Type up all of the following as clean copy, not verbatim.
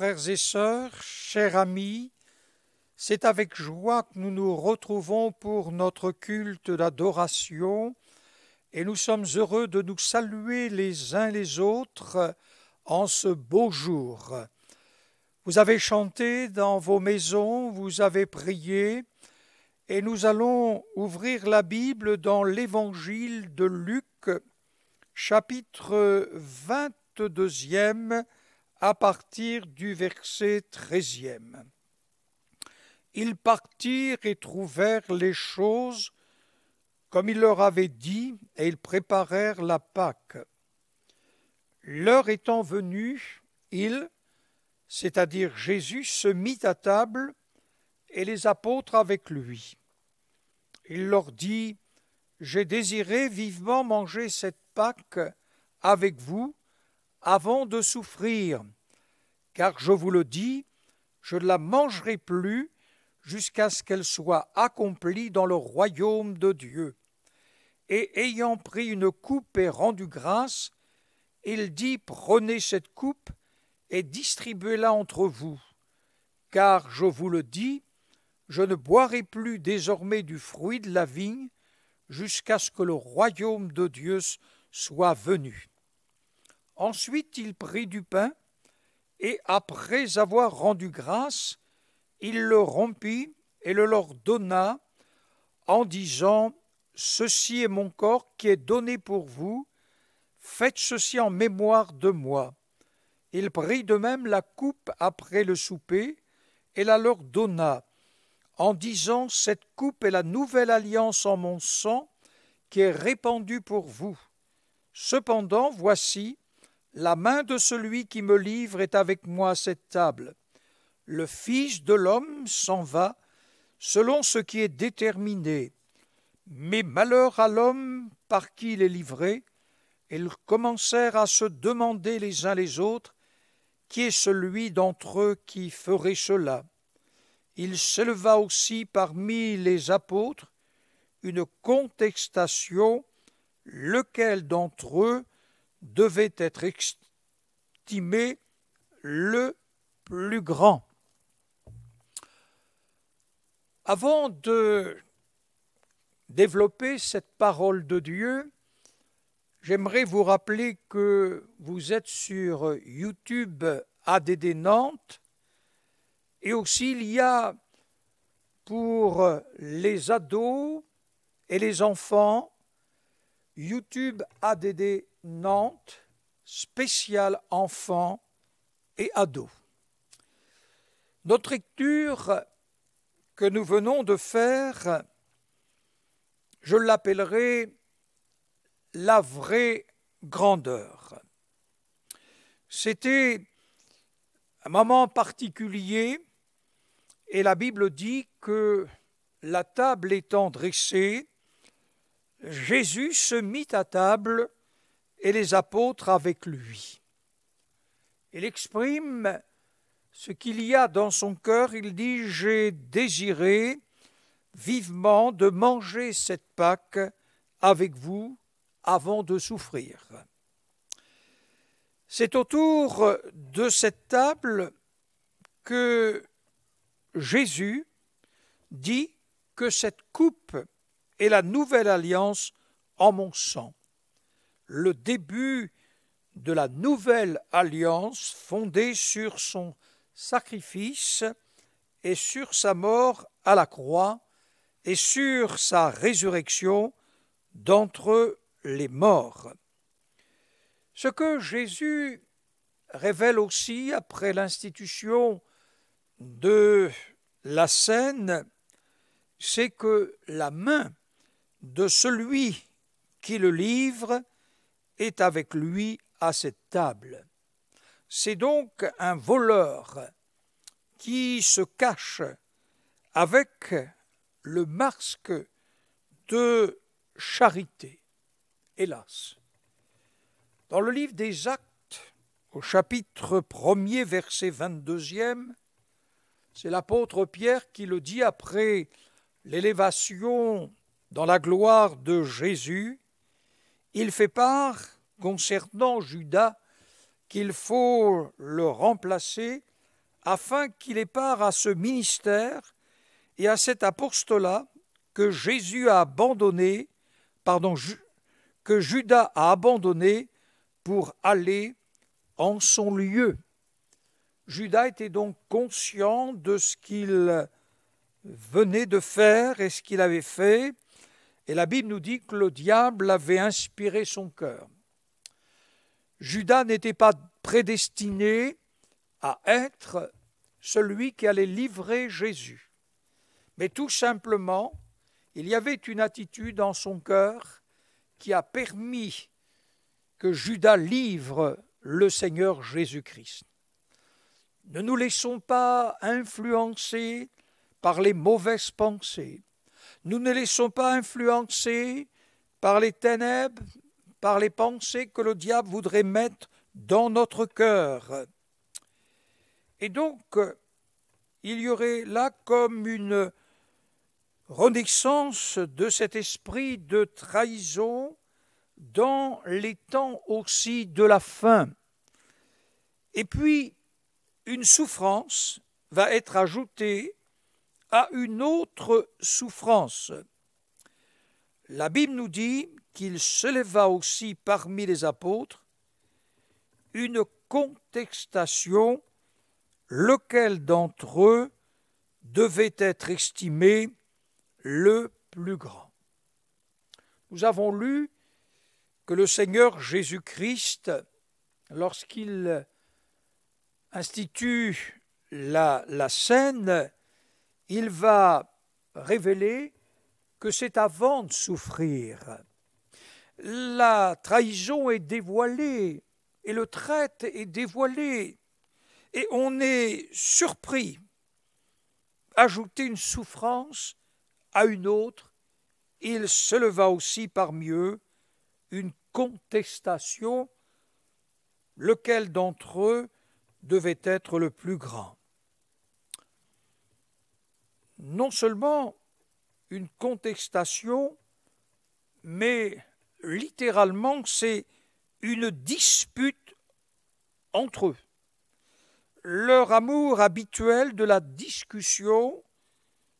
frères et sœurs, chers amis, c'est avec joie que nous nous retrouvons pour notre culte d'adoration et nous sommes heureux de nous saluer les uns les autres en ce beau jour. Vous avez chanté dans vos maisons, vous avez prié et nous allons ouvrir la Bible dans l'Évangile de Luc, chapitre 22e, à partir du verset 13e. Ils partirent et trouvèrent les choses comme il leur avait dit, et ils préparèrent la Pâque. L'heure étant venue, il, c'est-à-dire Jésus, se mit à table, et les apôtres avec lui. Il leur dit, « J'ai désiré vivement manger cette Pâque avec vous, avant de souffrir, car je vous le dis, je ne la mangerai plus jusqu'à ce qu'elle soit accomplie dans le royaume de Dieu. » Et ayant pris une coupe et rendu grâce, il dit, « Prenez cette coupe et distribuez-la entre vous, car je vous le dis, je ne boirai plus désormais du fruit de la vigne jusqu'à ce que le royaume de Dieu soit venu. » Ensuite, il prit du pain, et après avoir rendu grâce, il le rompit et le leur donna, en disant, « Ceci est mon corps qui est donné pour vous, faites ceci en mémoire de moi. » Il prit de même la coupe après le souper, et la leur donna, en disant, « Cette coupe est la nouvelle alliance en mon sang, qui est répandue pour vous. Cependant, voici, la main de celui qui me livre est avec moi à cette table. Le Fils de l'homme s'en va selon ce qui est déterminé. Mais malheur à l'homme par qui il est livré. » Et ils commencèrent à se demander les uns les autres qui est celui d'entre eux qui ferait cela. Il s'éleva aussi parmi les apôtres une contestation, lequel d'entre eux devait être estimé le plus grand. Avant de développer cette parole de Dieu, j'aimerais vous rappeler que vous êtes sur YouTube ADD Nantes et aussi il y a pour les ados et les enfants YouTube ADD Nantes spécial enfants et ados. Notre lecture que nous venons de faire, je l'appellerai la vraie grandeur. C'était un moment particulier et la Bible dit que la table étant dressée, Jésus se mit à table et les apôtres avec lui. Il exprime ce qu'il y a dans son cœur. Il dit, « J'ai désiré vivement de manger cette Pâque avec vous avant de souffrir. » C'est autour de cette table que Jésus dit que cette coupe est la nouvelle alliance en mon sang, le début de la nouvelle alliance fondée sur son sacrifice et sur sa mort à la croix et sur sa résurrection d'entre les morts. Ce que Jésus révèle aussi après l'institution de la scène, c'est que la main de celui qui le livre est avec lui à cette table. C'est donc un voleur qui se cache avec le masque de charité. Hélas. Dans le livre des Actes, au chapitre 1er, verset 22e, c'est l'apôtre Pierre qui le dit après l'élévation dans la gloire de Jésus. Il fait part concernant Judas qu'il faut le remplacer afin qu'il ait part à ce ministère et à cet apostolat que Jésus a abandonné, que Judas a abandonné pour aller en son lieu. Judas était donc conscient de ce qu'il venait de faire et ce qu'il avait fait, et la Bible nous dit que le diable avait inspiré son cœur. Judas n'était pas prédestiné à être celui qui allait livrer Jésus, mais tout simplement, il y avait une attitude dans son cœur qui a permis que Judas livre le Seigneur Jésus-Christ. Ne nous laissons pas influencer par les mauvaises pensées. Nous ne laissons pas influencer par les ténèbres, par les pensées que le diable voudrait mettre dans notre cœur. Et donc, il y aurait là comme une renaissance de cet esprit de trahison dans les temps aussi de la fin. Et puis, une souffrance va être ajoutée à une autre souffrance. La Bible nous dit qu'il se leva aussi parmi les apôtres une contestation, lequel d'entre eux devait être estimé le plus grand. Nous avons lu que le Seigneur Jésus-Christ, lorsqu'il institue la scène, il va révéler que c'est avant de souffrir. La trahison est dévoilée et le traître est dévoilé et on est surpris. Ajouter une souffrance à une autre, il se leva aussi parmi eux une contestation, lequel d'entre eux devait être le plus grand. Non seulement une contestation, mais littéralement c'est une dispute entre eux. Leur amour habituel de la discussion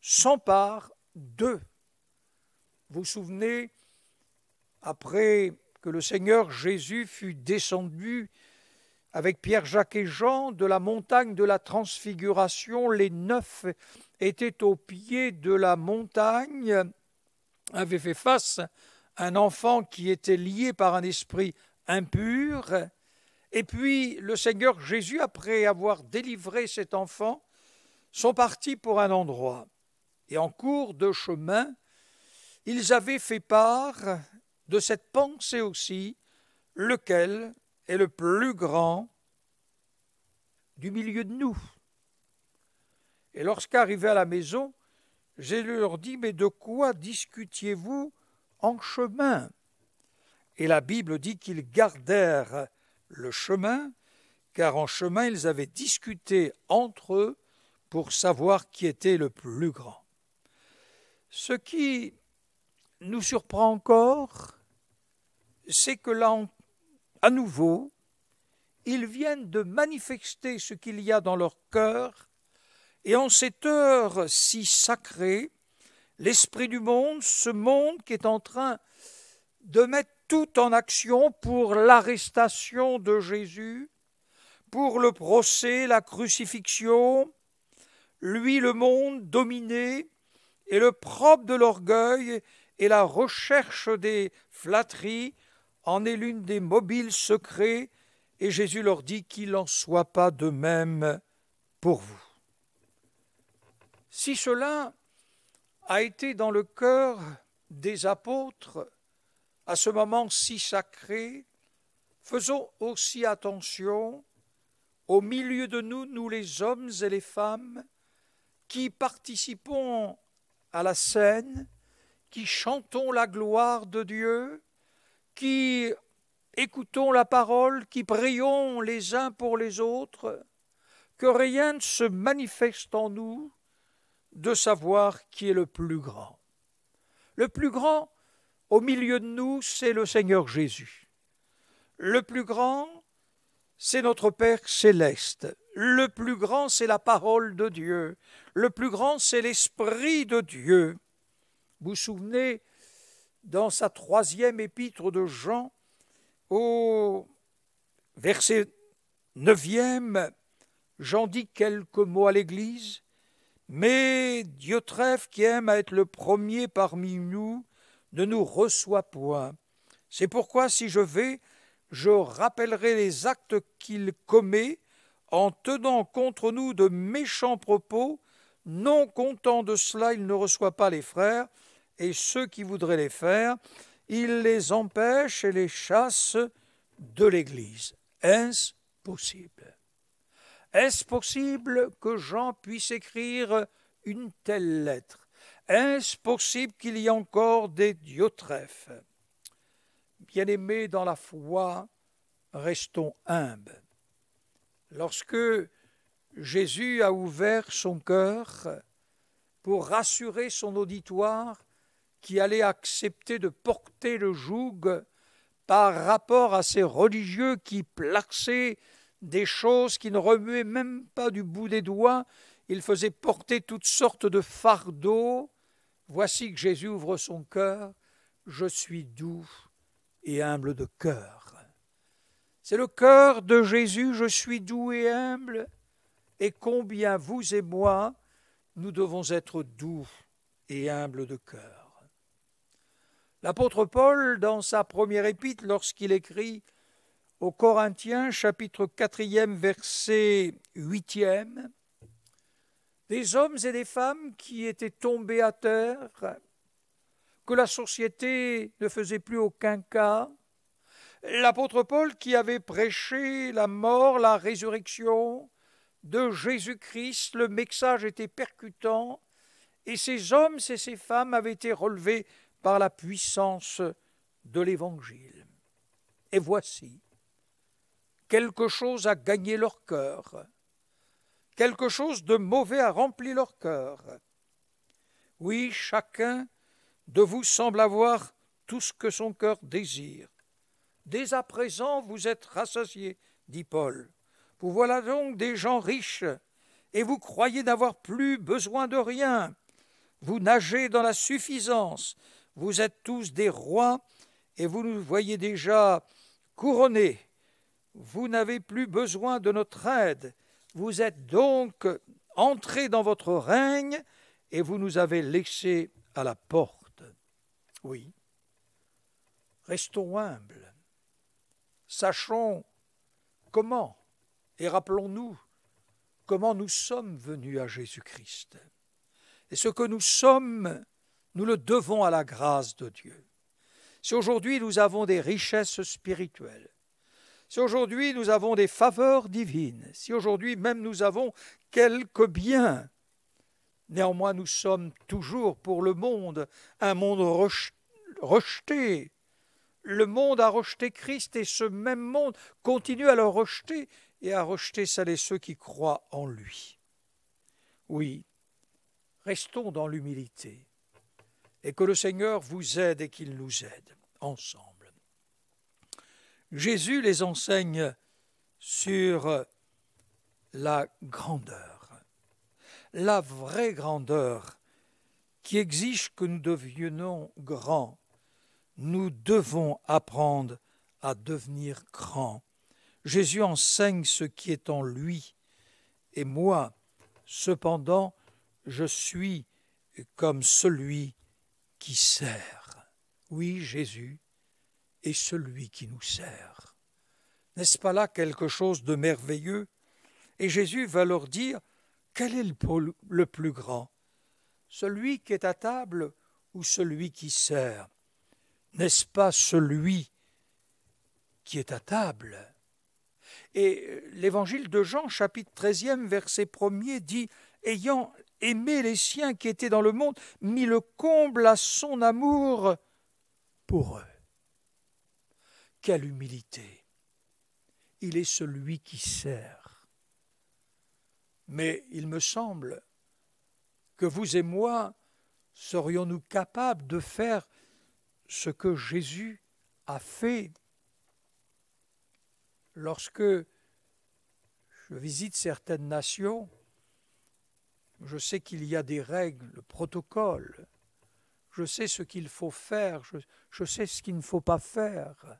s'empare d'eux. Vous vous souvenez, après que le Seigneur Jésus fut descendu avec Pierre, Jacques et Jean de la montagne de la Transfiguration, les 9 étaient au pied de la montagne, avaient fait face à un enfant qui était lié par un esprit impur, et puis le Seigneur Jésus, après avoir délivré cet enfant, sont partis pour un endroit. Et en cours de chemin, ils avaient fait part de cette pensée aussi, lequel est le plus grand du milieu de nous. Et lorsqu'arrivés à la maison, Jésus leur dit, mais de quoi discutiez-vous en chemin? Et la Bible dit qu'ils gardèrent le chemin, car en chemin ils avaient discuté entre eux pour savoir qui était le plus grand. Ce qui nous surprend encore, c'est que là, à nouveau, ils viennent de manifester ce qu'il y a dans leur cœur, et en cette heure si sacrée, l'esprit du monde, ce monde qui est en train de mettre tout en action pour l'arrestation de Jésus, pour le procès, la crucifixion, lui, le monde dominé, et le propre de l'orgueil et la recherche des flatteries en est l'une des mobiles secrets, et Jésus leur dit qu'il n'en soit pas de même pour vous. Si cela a été dans le cœur des apôtres, à ce moment si sacré, faisons aussi attention au milieu de nous, nous les hommes et les femmes, qui participons à la scène, qui chantons la gloire de Dieu, qui écoutons la parole, qui prions les uns pour les autres, que rien ne se manifeste en nous de savoir qui est le plus grand. Le plus grand au milieu de nous, c'est le Seigneur Jésus. Le plus grand, c'est notre Père céleste. Le plus grand, c'est la parole de Dieu. Le plus grand, c'est l'Esprit de Dieu. Vous vous souvenez, dans sa 3e épître de Jean, au verset 9e, Jean dit quelques mots à l'Église. Mais Diotrephe, qui aime à être le premier parmi nous, ne nous reçoit point. C'est pourquoi, si je vais, je rappellerai les actes qu'il commet en tenant contre nous de méchants propos. Non content de cela, il ne reçoit pas les frères, et ceux qui voudraient les faire, il les empêche et les chasse de l'Église. Est-ce possible? Est-ce possible que Jean puisse écrire une telle lettre? Est-ce possible qu'il y ait encore des Diotrephes? Bien-aimés dans la foi, restons humbles. Lorsque Jésus a ouvert son cœur pour rassurer son auditoire qui allait accepter de porter le joug par rapport à ces religieux qui plaçaient des choses qui ne remuaient même pas du bout des doigts, il faisait porter toutes sortes de fardeaux. Voici que Jésus ouvre son cœur. Je suis doux et humble de cœur. C'est le cœur de Jésus, je suis doux et humble. Et combien vous et moi, nous devons être doux et humbles de cœur. L'apôtre Paul, dans sa première épître, lorsqu'il écrit aux Corinthiens, chapitre 4e, verset 8e, des hommes et des femmes qui étaient tombés à terre, que la société ne faisait plus aucun cas. L'apôtre Paul qui avait prêché la mort, la résurrection de Jésus-Christ, le message était percutant, et ces hommes et ces femmes avaient été relevés par la puissance de l'Évangile. Et voici, quelque chose a gagné leur cœur, quelque chose de mauvais a rempli leur cœur. Oui, chacun de vous semble avoir tout ce que son cœur désire. Dès à présent, vous êtes rassasiés, dit Paul. Vous voilà donc des gens riches, et vous croyez n'avoir plus besoin de rien. Vous nagez dans la suffisance. Vous êtes tous des rois, et vous nous voyez déjà couronnés. Vous n'avez plus besoin de notre aide. Vous êtes donc entrés dans votre règne, et vous nous avez laissés à la porte. Oui, restons humbles. Sachons comment, et rappelons-nous comment nous sommes venus à Jésus-Christ. Et ce que nous sommes, nous le devons à la grâce de Dieu. Si aujourd'hui nous avons des richesses spirituelles, si aujourd'hui nous avons des faveurs divines, si aujourd'hui même nous avons quelques biens, néanmoins nous sommes toujours pour le monde, un monde rejeté. Le monde a rejeté Christ et ce même monde continue à le rejeter et à rejeter celles et ceux qui croient en lui. Oui, restons dans l'humilité et que le Seigneur vous aide et qu'il nous aide ensemble. Jésus les enseigne sur la grandeur, la vraie grandeur qui exige que nous devenions grands. Nous devons apprendre à devenir grands. Jésus enseigne ce qui est en lui. Et moi, cependant, je suis comme celui qui sert. Oui, Jésus est celui qui nous sert. N'est-ce pas là quelque chose de merveilleux? Et Jésus va leur dire, quel est le plus grand? Celui qui est à table ou celui qui sert? N'est-ce pas celui qui est à table? Et l'évangile de Jean, chapitre 13e, verset 1er, dit « Ayant aimé les siens qui étaient dans le monde, mit le comble à son amour pour eux. » Quelle humilité! Il est celui qui sert. Mais il me semble que vous et moi serions-nous capables de faire ce que Jésus a fait lorsque je visite certaines nations, je sais qu'il y a des règles, le protocole, je sais ce qu'il faut faire, je sais ce qu'il ne faut pas faire.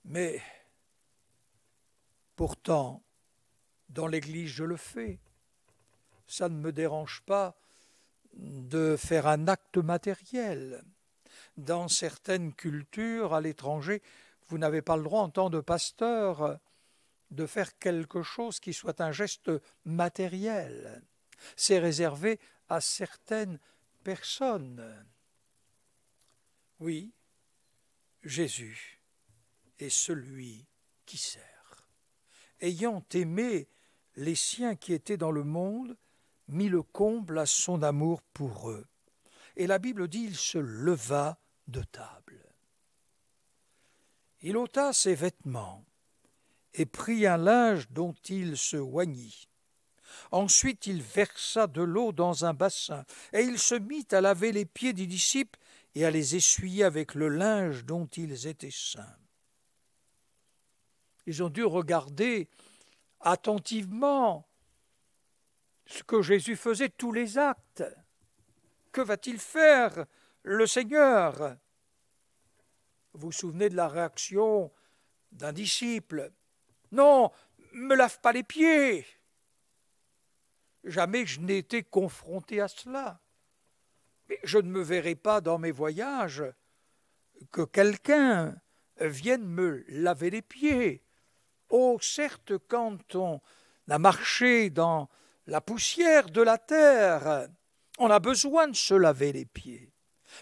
Mais pourtant, dans l'Église, je le fais. Ça ne me dérange pas de faire un acte matériel. Dans certaines cultures à l'étranger, vous n'avez pas le droit en tant que pasteur de faire quelque chose qui soit un geste matériel. C'est réservé à certaines personnes. Oui, Jésus est celui qui sert. Ayant aimé les siens qui étaient dans le monde, mit le comble à son amour pour eux. Et la Bible dit, il se leva de table. Il ôta ses vêtements et prit un linge dont il se oignit. Ensuite il versa de l'eau dans un bassin, et il se mit à laver les pieds des disciples et à les essuyer avec le linge dont ils étaient saints. Ils ont dû regarder attentivement ce que Jésus faisait, tous les actes. Que va-t-il faire, le Seigneur? Vous vous souvenez de la réaction d'un disciple? Non, me lave pas les pieds. Jamais je n'ai été confronté à cela. Mais je ne me verrai pas dans mes voyages que quelqu'un vienne me laver les pieds. Oh, certes, quand on a marché dans la poussière de la terre, on a besoin de se laver les pieds.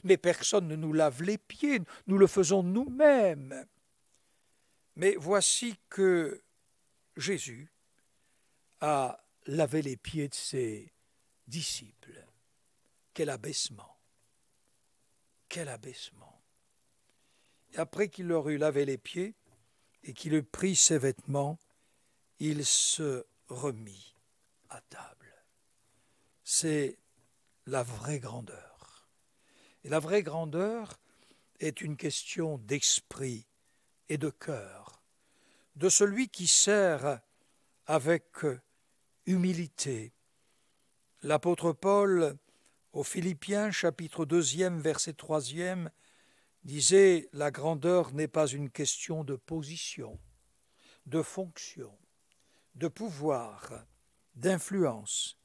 Mais personne ne nous lave les pieds, nous le faisons nous-mêmes. Mais voici que Jésus a lavé les pieds de ses disciples. Quel abaissement! Quel abaissement! Et après qu'il leur eut lavé les pieds et qu'il eut pris ses vêtements, il se remit à table. C'est la vraie grandeur. Et la vraie grandeur est une question d'esprit et de cœur, de celui qui sert avec humilité. L'apôtre Paul, aux Philippiens, chapitre 2, verset 3, disait « La grandeur n'est pas une question de position, de fonction, de pouvoir, d'influence.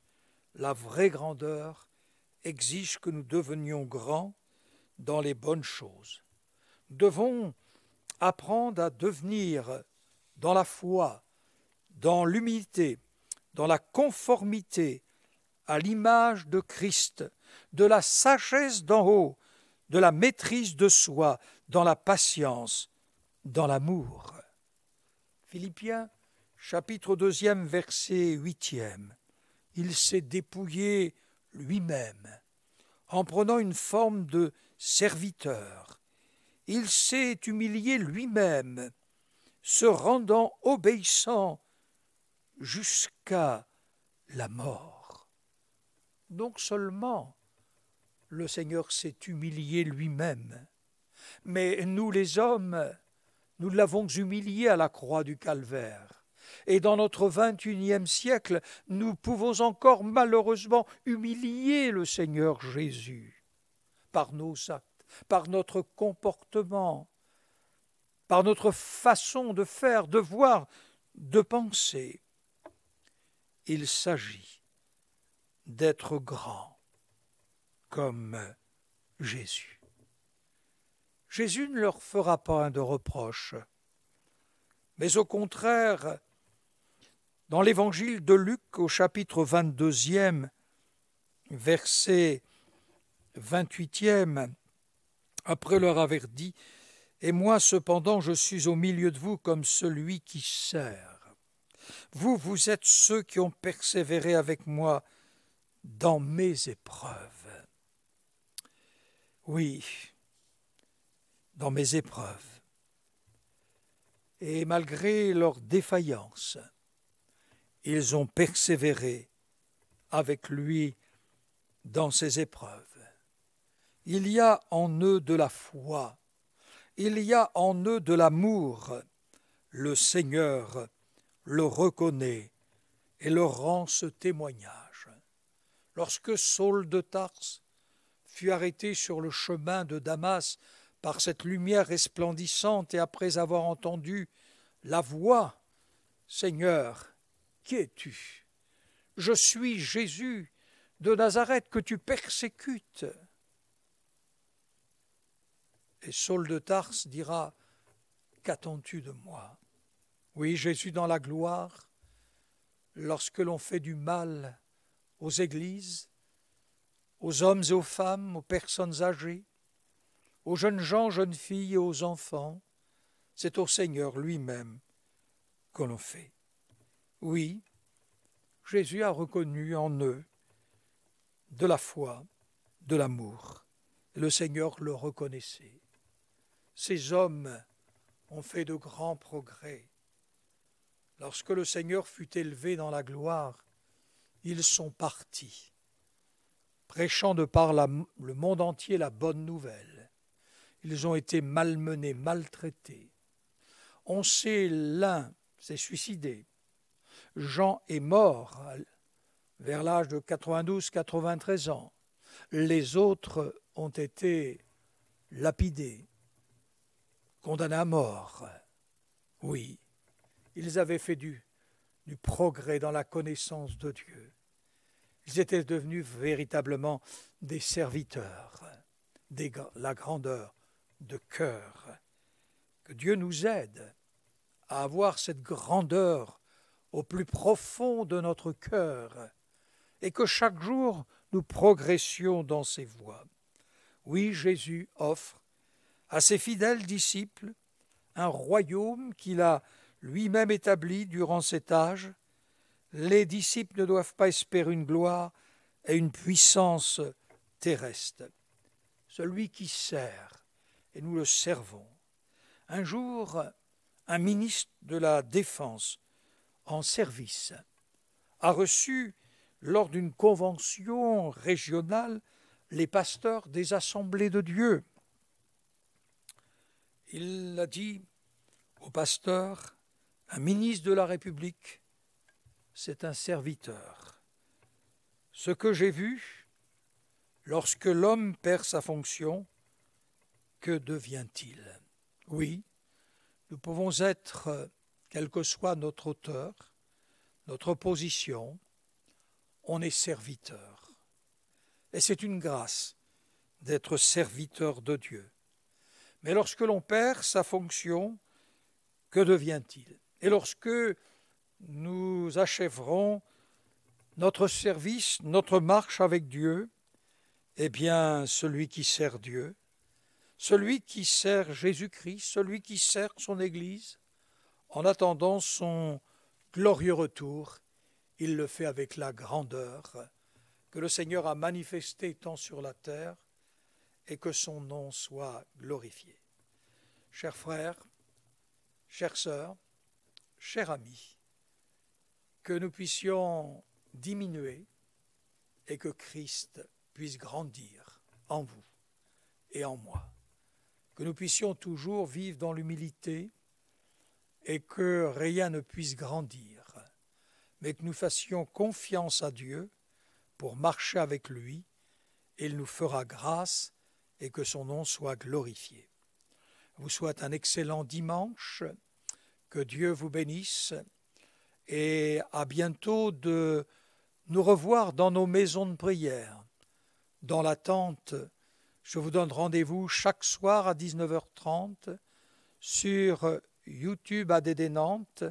La vraie grandeur exige que nous devenions grands dans les bonnes choses. Nous devons apprendre à devenir dans la foi, dans l'humilité, dans la conformité à l'image de Christ, de la sagesse d'en haut, de la maîtrise de soi, dans la patience, dans l'amour. » Philippiens, chapitre 2, verset 8. Il s'est dépouillé lui-même en prenant une forme de serviteur. Il s'est humilié lui-même, se rendant obéissant jusqu'à la mort. Donc seulement le Seigneur s'est humilié lui-même. Mais nous les hommes, nous l'avons humilié à la croix du Calvaire. Et dans notre 21e siècle, nous pouvons encore malheureusement humilier le Seigneur Jésus par nos actes, par notre comportement, par notre façon de faire, de voir, de penser. Il s'agit d'être grand comme Jésus. Jésus ne leur fera pas un de reproche, mais au contraire, dans l'évangile de Luc au chapitre 22, verset 28, après leur avoir dit « Et moi cependant je suis au milieu de vous comme celui qui sert. Vous, vous êtes ceux qui ont persévéré avec moi dans mes épreuves. » Oui, dans mes épreuves. Et malgré leur défaillance, ils ont persévéré avec lui dans ces épreuves. Il y a en eux de la foi, il y a en eux de l'amour. Le Seigneur le reconnaît et leur rend ce témoignage. Lorsque Saul de Tarse fut arrêté sur le chemin de Damas par cette lumière resplendissante et après avoir entendu la voix, « Seigneur, qui es-tu ? Je suis Jésus de Nazareth que tu persécutes. » Et Saul de Tarse dira, « Qu'attends-tu de moi ?» Oui, Jésus dans la gloire, lorsque l'on fait du mal aux églises, aux hommes et aux femmes, aux personnes âgées, aux jeunes gens, jeunes filles et aux enfants, c'est au Seigneur lui-même que l'on fait. Oui, Jésus a reconnu en eux de la foi, de l'amour. Et le Seigneur le reconnaissait. Ces hommes ont fait de grands progrès. Lorsque le Seigneur fut élevé dans la gloire, ils sont partis, prêchant de par le monde entier la bonne nouvelle. Ils ont été malmenés, maltraités. On sait, l'un s'est suicidé. Jean est mort vers l'âge de 92-93 ans. Les autres ont été lapidés, condamnés à mort. Oui, ils avaient fait du progrès dans la connaissance de Dieu. Ils étaient devenus véritablement des serviteurs, la grandeur de cœur. Que Dieu nous aide à avoir cette grandeur au plus profond de notre cœur et que chaque jour nous progressions dans ses voies. Oui, Jésus offre à ses fidèles disciples un royaume qu'il a lui-même établi durant cet âge. Les disciples ne doivent pas espérer une gloire et une puissance terrestre. Celui qui sert, et nous le servons. Un jour, un ministre de la Défense en service a reçu, lors d'une convention régionale, les pasteurs des assemblées de Dieu. Il a dit au pasteur, un ministre de la République, c'est un serviteur. Ce que j'ai vu, lorsque l'homme perd sa fonction, que devient-il ? Oui, nous pouvons être, quel que soit notre hauteur, notre position, on est serviteur. Et c'est une grâce d'être serviteur de Dieu. Mais lorsque l'on perd sa fonction, que devient-il ? Et lorsque nous achèverons notre service, notre marche avec Dieu, eh bien, celui qui sert Dieu, celui qui sert Jésus-Christ, celui qui sert son Église, en attendant son glorieux retour, il le fait avec la grandeur que le Seigneur a manifestée tant sur la terre et que son nom soit glorifié. Chers frères, chères sœurs, chers amis, que nous puissions diminuer et que Christ puisse grandir en vous et en moi. Que nous puissions toujours vivre dans l'humilité et que rien ne puisse grandir, mais que nous fassions confiance à Dieu pour marcher avec lui, et il nous fera grâce et que son nom soit glorifié. Je vous souhaite un excellent dimanche, que Dieu vous bénisse et à bientôt de nous revoir dans nos maisons de prière. Dans l'attente, je vous donne rendez-vous chaque soir à 19h30 sur YouTube ADD Nantes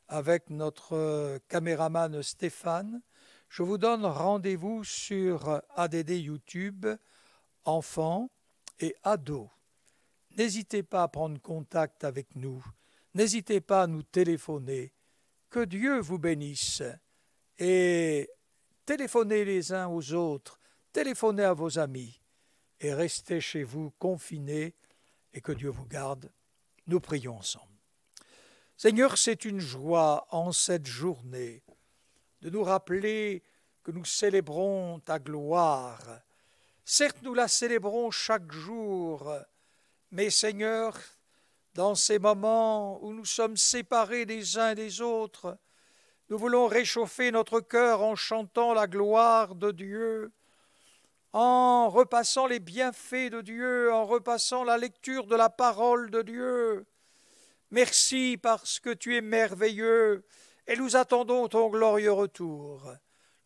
avec notre caméraman Stéphane. Je vous donne rendez-vous sur ADD YouTube, enfants et ados. N'hésitez pas à prendre contact avec nous. N'hésitez pas à nous téléphoner. Que Dieu vous bénisse. Et téléphonez les uns aux autres. Téléphonez à vos amis. Et restez chez vous confinés. Et que Dieu vous garde. Nous prions ensemble. Seigneur, c'est une joie en cette journée de nous rappeler que nous célébrons ta gloire. Certes, nous la célébrons chaque jour, mais Seigneur, Dans ces moments où nous sommes séparés des uns des autres, nous voulons réchauffer notre cœur en chantant la gloire de Dieu, en repassant les bienfaits de Dieu, en repassant la lecture de la parole de Dieu. Merci parce que tu es merveilleux et nous attendons ton glorieux retour.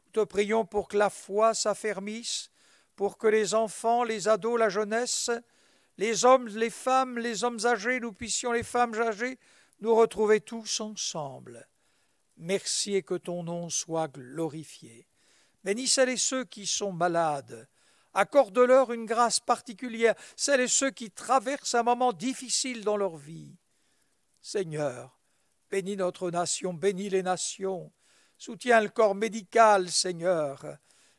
Nous te prions pour que la foi s'affermisse, pour que les enfants, les ados, la jeunesse, les hommes, les femmes, les hommes âgés, nous puissions, les femmes âgées, nous retrouver tous ensemble. Merci et que ton nom soit glorifié. Bénis celles et ceux qui sont malades. Accorde-leur une grâce particulière, celles et ceux qui traversent un moment difficile dans leur vie. Seigneur, bénis notre nation, bénis les nations. Soutiens le corps médical, Seigneur.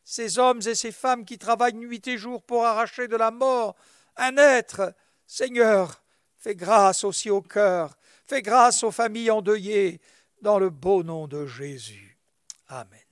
Ces hommes et ces femmes qui travaillent nuit et jour pour arracher de la mort un être. Seigneur, fais grâce aussi au cœur, fais grâce aux familles endeuillées, dans le beau nom de Jésus. Amen.